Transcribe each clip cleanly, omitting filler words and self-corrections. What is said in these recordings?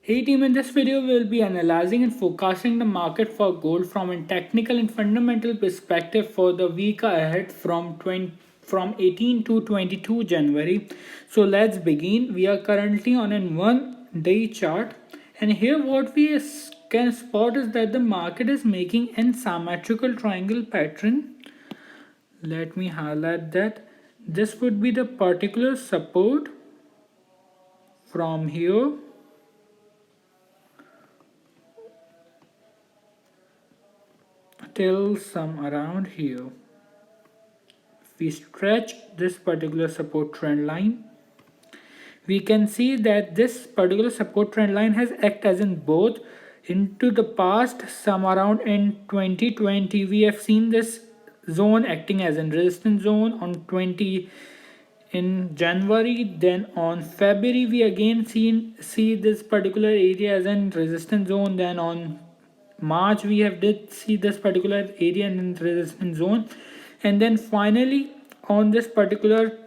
Hey team, in this video we will be analyzing and forecasting the market for gold from a technical and fundamental perspective for the week ahead from 18 to 22 January. So let's begin. We are currently on a 1 day chart, and here what we can spot is that the market is making an symmetrical triangle pattern. Let me highlight that. This would be the particular support from here till some around here. If we stretch this particular support trend line, we can see that this particular support trend line has acted as in both into the past. Some around in 2020 we have seen this zone acting as a resistance zone on 20 in January. Then on February we again see this particular area as a resistance zone. Then on March we have did see this particular area in resistance zone, and then finally on this particular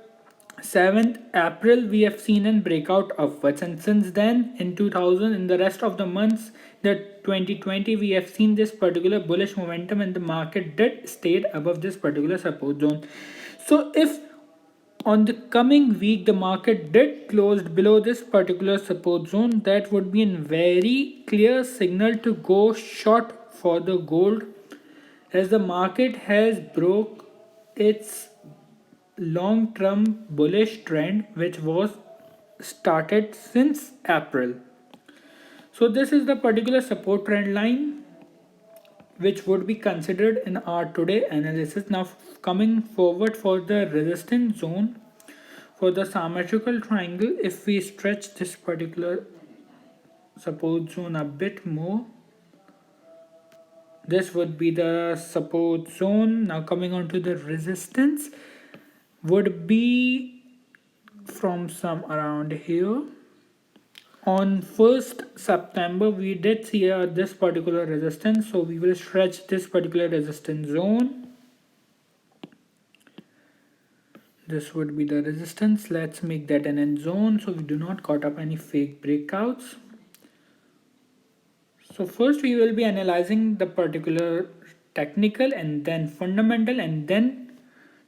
7th April we have seen a breakout upwards, and since then in 2000 in the rest of the months that 2020 we have seen this particular bullish momentum, and the market did stayed above this particular support zone. So if on the coming week the market did closed below this particular support zone, that would be a very clear signal to go short for the gold, as the market has broke its long term bullish trend which was started since April. So this is the particular support trend line which would be considered in our today analysis. Now coming forward for the resistance zone for the symmetrical triangle, if we stretch this particular support zone a bit more, this would be the support zone. Now coming on to the resistance would be from some around here. On 1st September we did see this particular resistance, so we will stretch this particular resistance zone. This would be the resistance. Let's make that an end zone so we do not caught up any fake breakouts. So first we will be analyzing the particular technical and then fundamental and then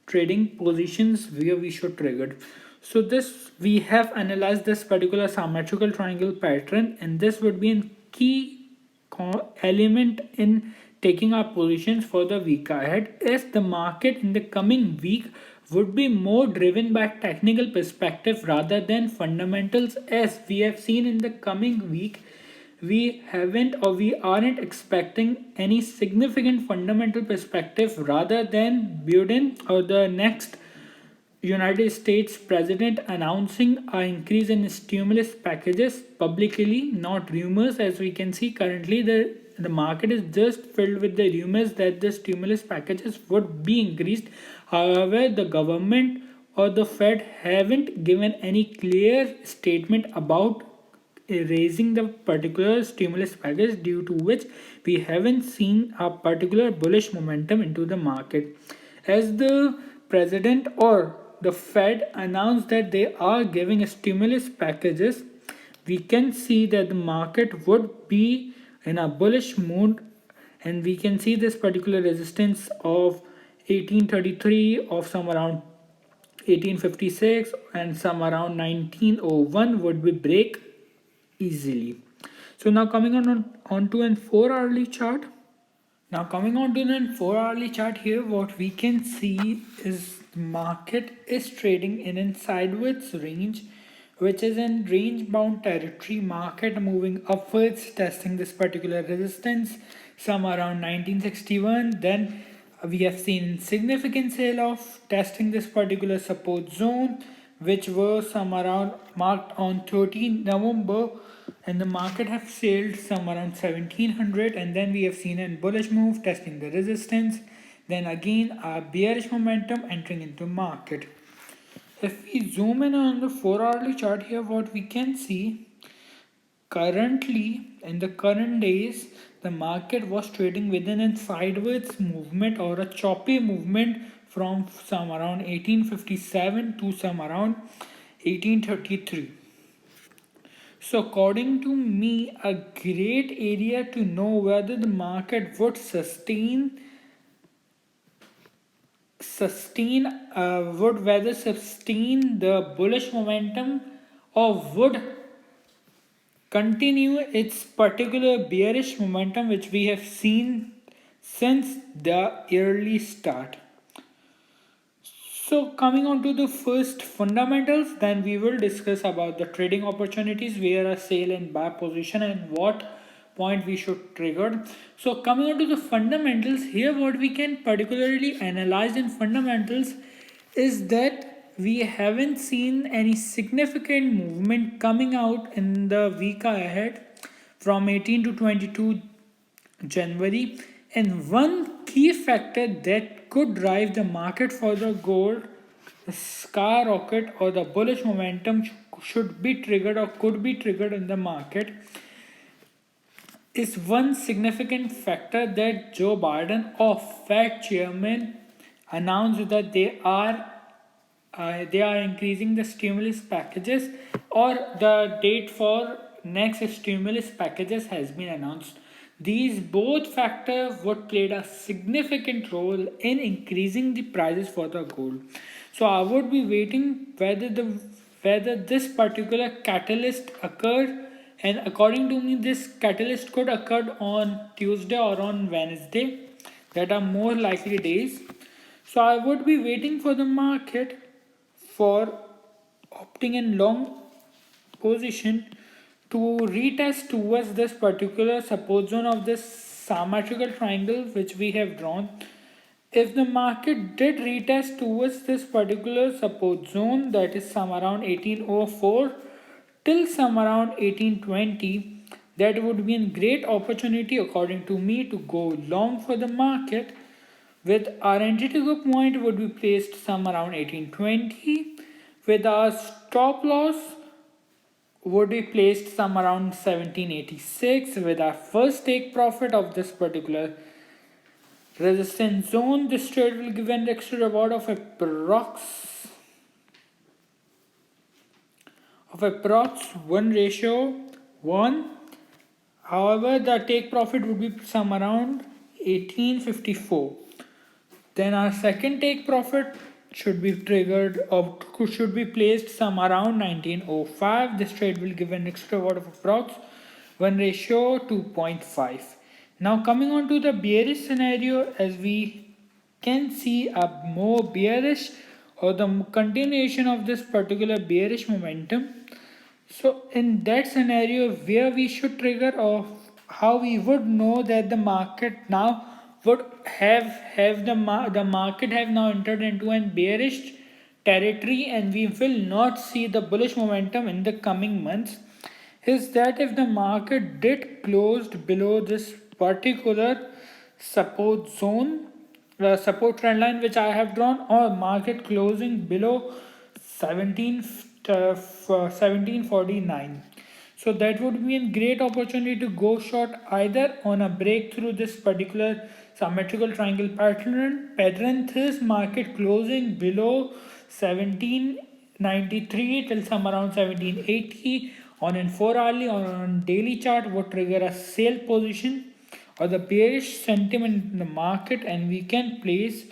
trading positions where we should trigger. So this we have analyzed this particular symmetrical triangle pattern, and this would be a key element in taking our positions for the week ahead, as the market in the coming week would be more driven by technical perspective rather than fundamentals. As we have seen in the coming week, we aren't expecting any significant fundamental perspective rather than Biden or the next United States president announcing an increase in stimulus packages publicly, not rumors. As we can see currently, the market is just filled with the rumors that the stimulus packages would be increased. However, the government or the Fed haven't given any clear statement about raising the particular stimulus package, due to which we haven't seen a particular bullish momentum into the market. As the president or the Fed announced that they are giving stimulus packages, we can see that the market would be in a bullish mood, and we can see this particular resistance of 1833 of some around 1856 and some around 1901 would be break easily. So now coming on to an 4-hourly chart. Now coming on to an 4-hourly chart, here what we can see is the market is trading in a sideways range, which is in range bound territory. Market moving upwards, testing this particular resistance some around 1961. Then we have seen significant sell off, testing this particular support zone, which was some around marked on 13 November, and the market have sailed some around 1700, and then we have seen a bullish move testing the resistance, then again a bearish momentum entering into market. If we zoom in on the 4-hourly chart here, what we can see currently in the current days, the market was trading within a sideways movement or a choppy movement from some around 1857 to some around 1833. So according to me, a great area to know whether the market would would whether sustain the bullish momentum or would continue its particular bearish momentum which we have seen since the early start. So coming on to the first fundamentals, then we will discuss about the trading opportunities, where a sell and buy position and what point we should trigger. So coming on to the fundamentals, here what we can particularly analyze in fundamentals is that we haven't seen any significant movement coming out in the week ahead from 18 to 22 January, and one key factor that could drive the market for the gold skyrocket or the bullish momentum should be triggered or could be triggered in the market is one significant factor that Joe Biden, of Fed chairman, announced that they are increasing the stimulus packages, or the date for next stimulus packages has been announced. These both factors would play a significant role in increasing the prices for the gold. So I would be waiting whether this particular catalyst occurred, and according to me this catalyst could occur on Tuesday or on Wednesday, that are more likely days. So I would be waiting for the market for opting in long position to retest towards this particular support zone of this symmetrical triangle which we have drawn. If the market did retest towards this particular support zone, that is some around 1804 till some around 1820, that would be a great opportunity according to me to go long for the market, with our entry to point would be placed some around 1820, with our stop loss would be placed some around 1786, with our first take profit of this particular resistance zone. This trade will give an extra reward of approx 1:1. However, the take profit would be some around 1854. Then our second take profit should be triggered or should be placed some around 1905. This trade will give an extra reward of approx 1:2.5. Now coming on to the bearish scenario, as we can see a more bearish or the continuation of this particular bearish momentum. So in that scenario, where we should trigger, or how we would know that the market now would the market have now entered into an bearish territory and we will not see the bullish momentum in the coming months, is that if the market did closed below this particular support zone, support trend line which I have drawn, or market closing below 1749. So that would be a great opportunity to go short either on a breakthrough this particular symmetrical triangle pattern, this market closing below 1793 till some around 1780 on an 4 hourly or on daily chart would trigger a sale position or the bearish sentiment in the market, and we can place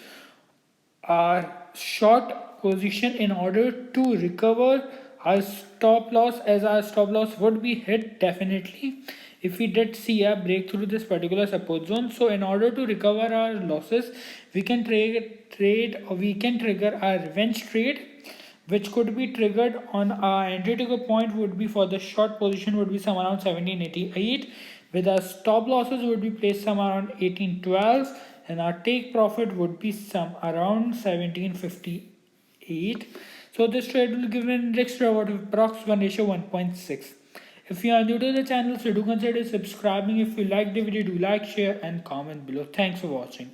our short position in order to recover our stop loss, as our stop loss would be hit definitely if we did see a breakthrough this particular support zone. So in order to recover our losses, we can trade or we can trigger our revenge trade, which could be triggered on our entry trigger point would be for the short position would be some around 1788, with our stop losses would be placed some around 1812, and our take profit would be some around 1758. So this trade will give an extra reward of approx 1:1.6. If you are new to the channel, so do consider subscribing. If you like the video, do like, share and comment below. Thanks for watching.